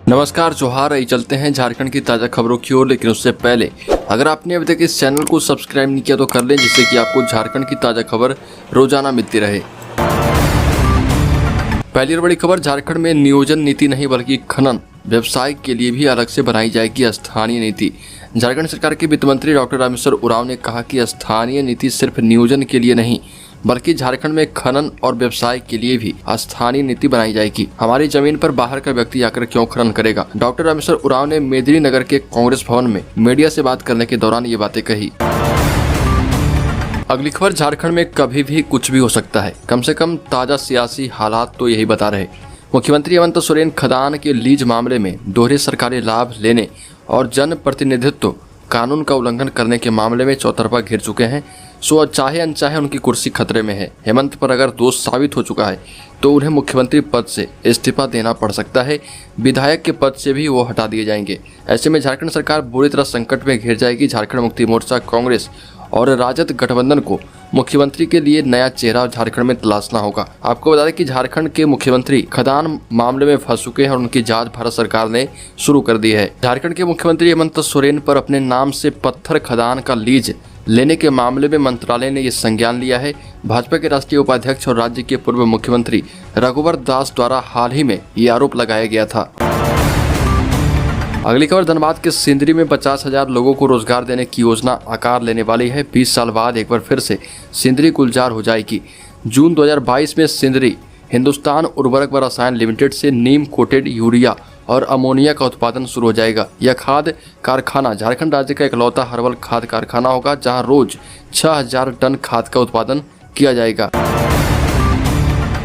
नमस्कार, जोहार। आई चलते हैं झारखंड की ताज़ा खबरों की ओर, लेकिन उससे पहले अगर आपने अभी तक इस चैनल को सब्सक्राइब नहीं किया तो कर लें, जिससे कि आपको झारखंड की ताज़ा खबर रोजाना मिलती रहे। पहली और बड़ी खबर, झारखंड में नियोजन नीति नहीं बल्कि खनन व्यवसाय के लिए भी अलग से बनाई जाएगी स्थानीय नीति। झारखंड सरकार के वित्त मंत्री डॉक्टर रामेश्वर उरांव ने कहा कि स्थानीय नीति सिर्फ नियोजन के लिए नहीं बल्कि झारखंड में खनन और व्यवसाय के लिए भी स्थानीय नीति बनाई जाएगी। हमारी जमीन पर बाहर का व्यक्ति आकर क्यों खनन करेगा? डॉक्टर रामेश्वर उरांव ने मेदिनीनगर के कांग्रेस भवन में मीडिया से बात करने के दौरान ये बातें कही। अगली खबर, झारखंड में कभी भी कुछ भी हो सकता है, कम से कम ताजा सियासी हालात तो यही बता रहे। मुख्यमंत्री हेमंत सोरेन खदान के लीज मामले में दोहरे सरकारी लाभ लेने और जन प्रतिनिधित्व कानून का उल्लंघन करने के मामले में चौतरफा घिर चुके हैं। सो चाहे अनचाहे उनकी कुर्सी खतरे में है। हेमंत पर अगर दोष साबित हो चुका है तो उन्हें मुख्यमंत्री पद से इस्तीफा देना पड़ सकता है। विधायक के पद से भी वो हटा दिए जाएंगे। ऐसे में झारखंड सरकार बुरी तरह संकट में घिर जाएगी। झारखंड मुक्ति मोर्चा, कांग्रेस और राजद गठबंधन को मुख्यमंत्री के लिए नया चेहरा झारखंड में तलाशना होगा। आपको बता दें कि झारखंड के मुख्यमंत्री खदान मामले में फंस चुके हैं और उनकी जांच भारत सरकार ने शुरू कर दी है। झारखंड के मुख्यमंत्री हेमंत सोरेन पर अपने नाम से पत्थर खदान का लीज लेने के मामले में मंत्रालय ने ये संज्ञान लिया है। भाजपा के राष्ट्रीय उपाध्यक्ष और राज्य के पूर्व मुख्यमंत्री रघुवर दास द्वारा हाल ही में ये आरोप लगाया गया था। अगली खबर, धनबाद के सिंदरी में 50,000 लोगों को रोजगार देने की योजना आकार लेने वाली है। 20 साल बाद एक बार फिर से सिंदरी गुलजार हो जाएगी। जून 2022 में सिंदरी हिंदुस्तान उर्वरक व रसायन लिमिटेड से नीम कोटेड यूरिया और अमोनिया का उत्पादन शुरू हो जाएगा। यह खाद कारखाना झारखंड राज्य का इकलौता हर्बल खाद कारखाना होगा, जहां रोज 6000 टन खाद का उत्पादन किया जाएगा।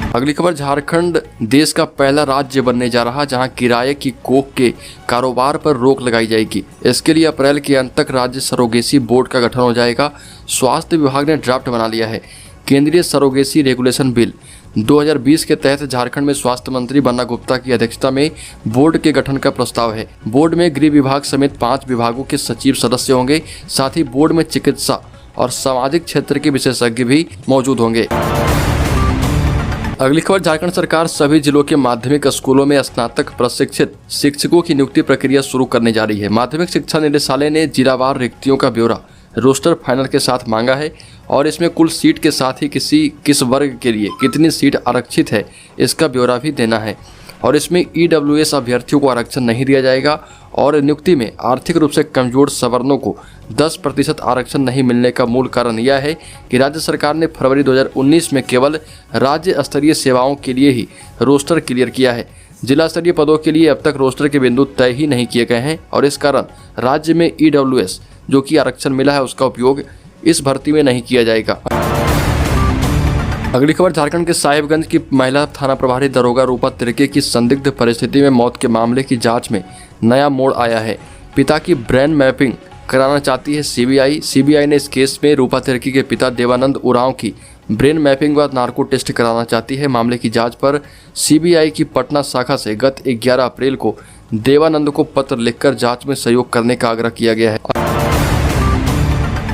अगली खबर, झारखंड देश का पहला राज्य बनने जा रहा, जहां किराए की कोख के कारोबार पर रोक लगाई जाएगी। इसके लिए अप्रैल के अंत तक राज्य सरोगेसी बोर्ड का गठन हो जाएगा। स्वास्थ्य विभाग ने ड्राफ्ट बना लिया है। केंद्रीय सरोगेसी रेगुलेशन बिल 2020 के तहत झारखंड में स्वास्थ्य मंत्री बन्ना गुप्ता की अध्यक्षता में बोर्ड के गठन का प्रस्ताव है। बोर्ड में गृह विभाग समेत 5 विभागों के सचिव सदस्य होंगे। साथ ही बोर्ड में चिकित्सा और सामाजिक क्षेत्र के विशेषज्ञ भी मौजूद होंगे। अगली खबर, झारखंड सरकार सभी जिलों के माध्यमिक स्कूलों में स्नातक प्रशिक्षित शिक्षकों की नियुक्ति प्रक्रिया शुरू करने जा रही है। माध्यमिक शिक्षा निदेशालय ने जिलावार रिक्तियों का ब्यौरा रोस्टर फाइनल के साथ मांगा है और इसमें कुल सीट के साथ ही किस वर्ग के लिए कितनी सीट आरक्षित है इसका ब्यौरा भी देना है। और इसमें EWS अभ्यर्थियों को आरक्षण नहीं दिया जाएगा। और नियुक्ति में आर्थिक रूप से कमजोर सवर्णों को 10% आरक्षण नहीं मिलने का मूल कारण यह है कि राज्य सरकार ने फरवरी 2019 में केवल राज्य स्तरीय सेवाओं के लिए ही रोस्टर क्लियर किया है। जिला स्तरीय पदों के लिए अब तक रोस्टर के बिंदु तय ही नहीं किए गए हैं और इस कारण राज्य में EWS जो कि आरक्षण मिला है उसका उपयोग इस भर्ती में नहीं किया जाएगा। अगली खबर, झारखंड के साहिबगंज की महिला थाना प्रभारी दरोगा रूपा तिर्के की संदिग्ध परिस्थिति में मौत के मामले की जांच में नया मोड़ आया है। पिता की ब्रेन मैपिंग कराना चाहती है सीबीआई ने इस केस में रूपा तिर्की के पिता देवानंद उरांव की ब्रेन मैपिंग व नार्को टेस्ट कराना चाहती है। मामले की जांच पर सीबीआई की पटना शाखा से गत 11 अप्रैल को देवानंद को पत्र लिखकर जांच में सहयोग करने का आग्रह किया गया है।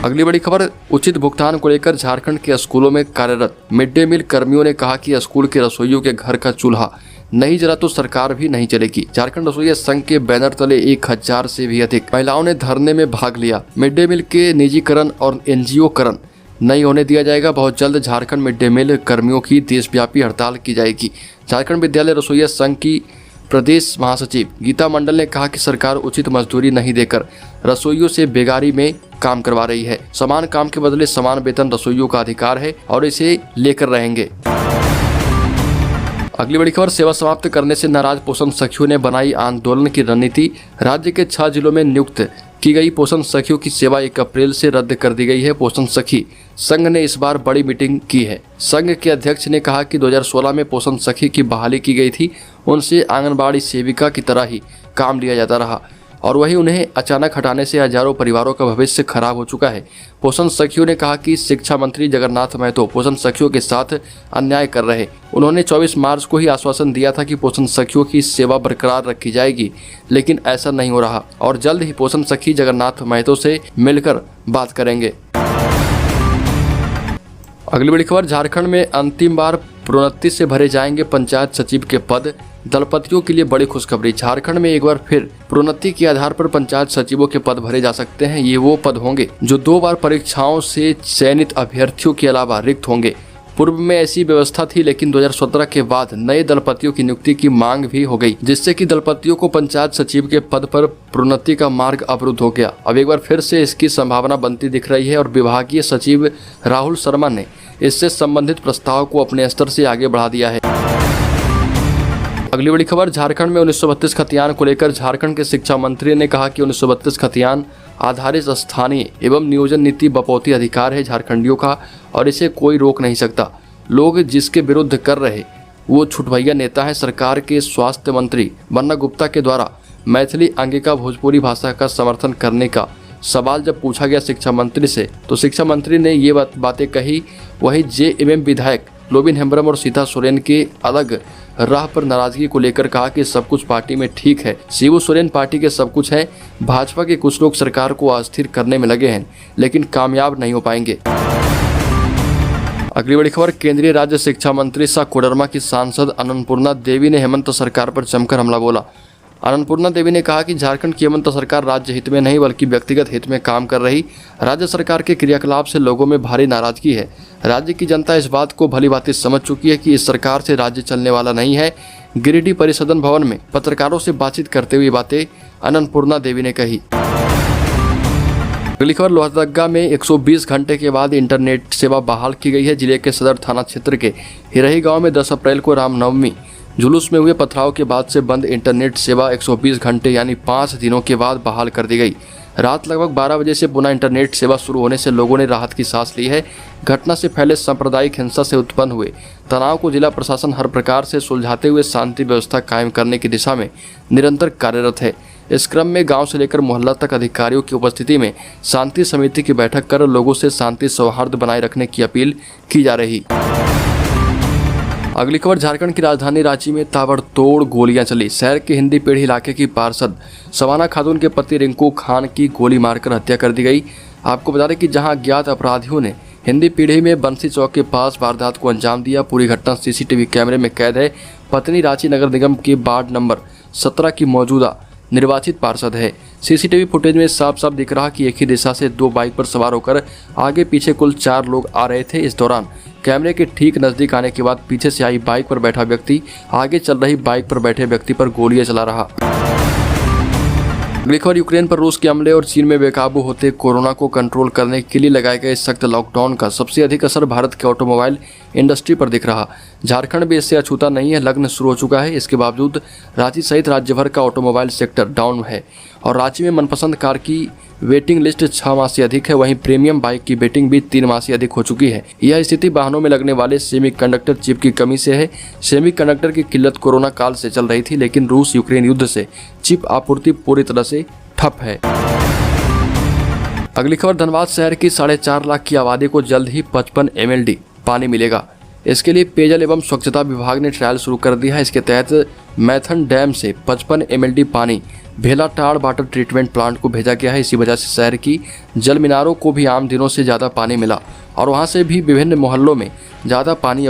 अगली बड़ी खबर, उचित भुगतान को लेकर झारखंड के स्कूलों में कार्यरत मिड डे मील कर्मियों ने कहा कि स्कूल के रसोइयों के घर का चूल्हा नहीं जला तो सरकार भी नहीं चलेगी। झारखंड रसोइया संघ के बैनर तले 1000 से भी अधिक महिलाओं ने धरने में भाग लिया। मिड डे मील के निजीकरण और NGO-करण नहीं होने दिया जाएगा। बहुत जल्द झारखंड मिड डे मील कर्मियों की देशव्यापी हड़ताल की जाएगी। झारखंड विद्यालय रसोइया संघ की प्रदेश महासचिव गीता मंडल ने कहा कि सरकार उचित मजदूरी नहीं देकर रसोइयों से बेगारी में काम करवा रही है। समान काम के बदले समान वेतन रसोइयों का अधिकार है और इसे लेकर रहेंगे। अगली बड़ी खबर, सेवा समाप्त करने से नाराज पोषण सखियों ने बनाई आंदोलन की रणनीति। राज्य के 6 जिलों में नियुक्त की गई पोषण सखियों की सेवा 1 अप्रैल से रद्द कर दी गई है। पोषण सखी संघ ने इस बार बड़ी मीटिंग की है। संघ के अध्यक्ष ने कहा कि 2016 में पोषण सखी की बहाली की गई थी। उनसे आंगनबाड़ी सेविका की तरह ही काम लिया जाता रहा और वही उन्हें अचानक हटाने से हजारों परिवारों का भविष्य खराब हो चुका है। पोषण सखियों ने कहा कि शिक्षा मंत्री जगन्नाथ महतो पोषण सखियों के साथ अन्याय कर रहे। उन्होंने 24 मार्च को ही आश्वासन दिया था कि पोषण सखियों की सेवा बरकरार रखी जाएगी, लेकिन ऐसा नहीं हो रहा और जल्द ही पोषण सखी जगन्नाथ महतो से मिलकर बात करेंगे। अगली बड़ी खबर, झारखंड में अंतिम बार प्रोन्नति से भरे जाएंगे पंचायत सचिव के पद। दलपतियों के लिए बड़ी खुशखबरी। झारखंड में एक बार फिर प्रोन्नति के आधार पर पंचायत सचिवों के पद भरे जा सकते हैं। ये वो पद होंगे जो 2 बार परीक्षाओं से चयनित अभ्यर्थियों के अलावा रिक्त होंगे। पूर्व में ऐसी व्यवस्था थी, लेकिन 2017 के बाद नए दलपतियों की नियुक्ति की मांग भी हो गई, जिससे कि दलपतियों को पंचायत सचिव के पद पर प्रोन्नति का मार्ग अवरुद्ध हो गया। अब एक बार फिर से इसकी संभावना बनती दिख रही है और विभागीय सचिव राहुल शर्मा ने इससे संबंधित प्रस्ताव को अपने स्तर से आगे बढ़ा दिया है। अगली बड़ी खबर, झारखंड में 1932 खतियान को लेकर झारखंड के शिक्षा मंत्री ने कहा कि 1932 खतियान आधारित स्थानीय एवं नियोजन नीति बपौती अधिकार है झारखंडियों का और इसे कोई रोक नहीं सकता। लोग जिसके विरुद्ध कर रहे वो छुटभैया नेता है। सरकार के स्वास्थ्य मंत्री बन्ना गुप्ता के द्वारा मैथिली अंगिका भोजपुरी भाषा का समर्थन करने का सवाल जब पूछा गया शिक्षा मंत्री से, तो शिक्षा मंत्री ने ये बातें कही। वही जेएमएम विधायक लोबिन हेम्ब्रम और सीता सोरेन के अलग राह पर नाराजगी को लेकर कहा कि सब कुछ पार्टी में ठीक है। शिबू सोरेन पार्टी के सब कुछ है। भाजपा के कुछ लोग सरकार को अस्थिर करने में लगे हैं, लेकिन कामयाब नहीं हो पाएंगे। अगली बड़ी खबर, केंद्रीय राज्य शिक्षा मंत्री सह कोडरमा की सांसद अन्नपूर्णा देवी ने हेमंत सरकार पर जमकर हमला बोला। अन्नपूर्णा देवी ने कहा कि झारखंड की हेमंत सरकार राज्य हित में नहीं बल्कि व्यक्तिगत हित में काम कर रही। राज्य सरकार के क्रियाकलाप से लोगों में भारी नाराजगी है। राज्य की जनता इस बात को भलीभांति समझ चुकी है कि इस सरकार से राज्य चलने वाला नहीं है। गिरिडीह परिसदन भवन में पत्रकारों से बातचीत करते हुए बातें अन्नपूर्णा देवी ने कही। अगली खबर, लोहरदगा में 120 घंटे के बाद इंटरनेट सेवा बहाल की गई है। जिले के सदर थाना क्षेत्र के हिरही गांव में 10 अप्रैल को रामनवमी जुलूस में हुए पथराव के बाद से बंद इंटरनेट सेवा 120 घंटे यानी 5 दिनों के बाद बहाल कर दी गई। रात लगभग 12 बजे से पुनः इंटरनेट सेवा शुरू होने से लोगों ने राहत की सांस ली है। घटना से पहले सांप्रदायिक हिंसा से उत्पन्न हुए तनाव को जिला प्रशासन हर प्रकार से सुलझाते हुए शांति व्यवस्था कायम करने की दिशा में निरंतर कार्यरत है। इस क्रम में गांव से लेकर मोहल्ला तक अधिकारियों की उपस्थिति में शांति समिति की बैठक कर लोगों से शांति सौहार्द बनाए रखने की अपील की जा रही। अगली खबर, झारखंड की राजधानी रांची में ताबड़तोड़ गोलियां चली। शहर के हिंदी पीढ़ी इलाके की पार्षद सवाना खातून के पति रिंकू खान की गोली मारकर हत्या कर दी गई। आपको बता दें कि जहां अज्ञात अपराधियों ने हिंदी पीढ़ी में बंसी चौक के पास वारदात को अंजाम दिया। पूरी घटना सीसीटीवी कैमरे में कैद है। पत्नी रांची नगर निगम के वार्ड नंबर 17 की मौजूदा निर्वाचित पार्षद है। सीसीटीवी फुटेज में साफ साफ दिख रहा कि एक ही दिशा से 2 बाइक पर सवार होकर आगे पीछे कुल 4 लोग आ रहे थे। इस दौरान कैमरे के ठीक नजदीक आने के बाद पीछे से आई बाइक पर बैठा व्यक्ति आगे चल रही बाइक पर बैठे व्यक्ति पर गोलियां चला रहा। अगली खबर, यूक्रेन पर रूस के हमले और चीन में बेकाबू होते कोरोना को कंट्रोल करने के लिए लगाए गए सख्त लॉकडाउन का सबसे अधिक असर भारत के ऑटोमोबाइल इंडस्ट्री पर दिख रहा। झारखंड भी इससे अछूता नहीं है। लग्न शुरू हो चुका है। इसके बावजूद रांची सहित राज्य भर का ऑटोमोबाइल सेक्टर डाउन है और रांची में मनपसंद कार की वेटिंग लिस्ट 6 माह से अधिक है। वहीं प्रीमियम बाइक की वेटिंग भी 3 माह से अधिक हो चुकी है। यह स्थिति वाहनों में लगने वाले सेमीकंडक्टर चिप की कमी से है। सेमीकंडक्टर की किल्लत कोरोना काल से चल रही थी, लेकिन रूस यूक्रेन युद्ध से चिप आपूर्ति पूरी तरह से ठप है। अगली खबर, धनबाद शहर की 4.5 लाख की आबादी को जल्द ही 55 MLD पानी मिलेगा। इसके लिए पेयजल एवं स्वच्छता विभाग ने ट्रायल शुरू कर दिया है। इसके तहत मैथन डैम से 55 MLD पानी भेलाटाड़ वाटर ट्रीटमेंट प्लांट को भेजा गया है। इसी वजह से शहर की जल मीनारों को भी आम दिनों से ज़्यादा पानी मिला और वहां से भी विभिन्न मोहल्लों में ज़्यादा पानी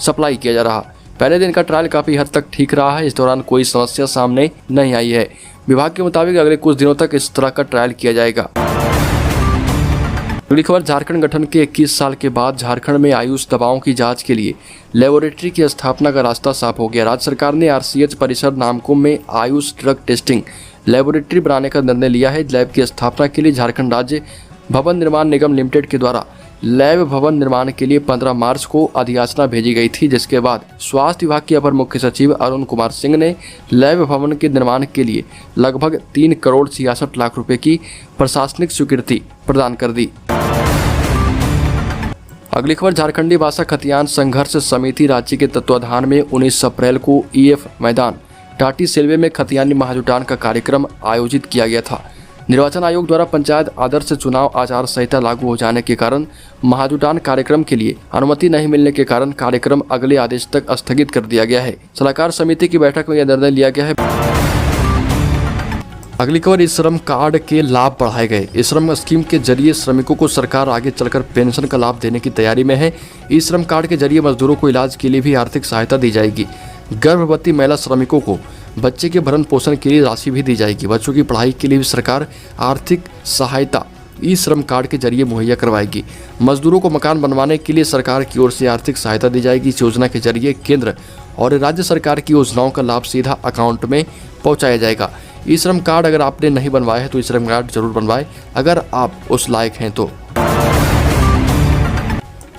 सप्लाई किया जा रहा। पहले दिन का ट्रायल काफ़ी हद तक ठीक रहा है। इस दौरान कोई समस्या सामने नहीं आई है। विभाग के मुताबिक अगले कुछ दिनों तक इस तरह का ट्रायल किया जाएगा। अगली खबर, झारखंड गठन के 21 साल के बाद झारखंड में आयुष दवाओं की जांच के लिए लेबोरेटरी की स्थापना का रास्ता साफ हो गया। राज्य सरकार ने RCH परिसर नामकुम में आयुष ड्रग टेस्टिंग लेबोरेटरी बनाने का निर्णय लिया है। लैब की स्थापना के लिए झारखंड राज्य भवन निर्माण निगम लिमिटेड के द्वारा लैब भवन निर्माण के लिए 15 मार्च को अधियाचना भेजी गई थी, जिसके बाद स्वास्थ्य विभाग के अपर मुख्य सचिव अरुण कुमार सिंह ने लैब भवन के निर्माण के लिए लगभग 3 करोड़ 66 लाख रुपए की प्रशासनिक स्वीकृति प्रदान कर दी। अगली खबर, झारखंडी भाषा खतियान संघर्ष समिति राज्य के तत्वाधान में 19 अप्रैल को EF मैदान टाटी सेल्वे में खतियानी महाजुटान का कार्यक्रम आयोजित किया गया था। निर्वाचन आयोग द्वारा पंचायत आदर्श चुनाव आचार संहिता लागू हो जाने के कारण महाजुटान कार्यक्रम के लिए अनुमति नहीं मिलने के कारण कार्यक्रम अगले आदेश तक स्थगित कर दिया गया है। सलाहकार समिति की बैठक में यह निर्णय लिया गया है। अगली खबर, ई श्रम कार्ड के लाभ बढ़ाए गए। ई श्रम स्कीम के जरिए श्रमिकों को सरकार आगे चलकर पेंशन का लाभ देने की तैयारी में है। ई श्रम कार्ड के जरिए मजदूरों को इलाज के लिए भी आर्थिक सहायता दी जाएगी। गर्भवती महिला श्रमिकों को बच्चे के भरण पोषण के लिए राशि भी दी जाएगी। बच्चों की पढ़ाई के लिए भी सरकार आर्थिक सहायता ई श्रम कार्ड के जरिए मुहैया करवाएगी। मजदूरों को मकान बनवाने के लिए सरकार की ओर से आर्थिक सहायता दी जाएगी। इस योजना के जरिए केंद्र और राज्य सरकार की योजनाओं का लाभ सीधा अकाउंट में पहुंचाया जाएगा। ई श्रम कार्ड अगर आपने नहीं बनवाया है तो ई श्रम कार्ड जरूर बनवाएं अगर आप उस लायक हैं तो।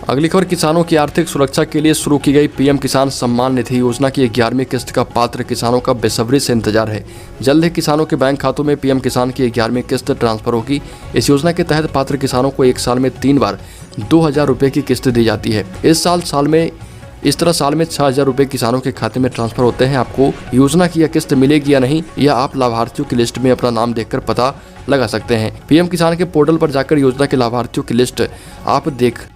अगली खबर, किसानों की आर्थिक सुरक्षा के लिए शुरू की गई पीएम किसान सम्मान निधि योजना की 11वीं किस्त का पात्र किसानों का बेसब्री से इंतजार है। जल्द ही किसानों के बैंक खातों में पीएम किसान की 11वीं किस्त ट्रांसफर होगी। इस योजना के तहत पात्र किसानों को एक साल में 3 बार 2000 रुपये की किस्त दी जाती है। इस साल में 6000 रुपये किसानों के खाते में ट्रांसफर होते हैं। आपको योजना की यह किस्त मिलेगी या नहीं, यह आप लाभार्थियों की लिस्ट में अपना नाम देखकर पता लगा सकते हैं। पीएम किसान के पोर्टल पर जाकर योजना के लाभार्थियों की लिस्ट आप देख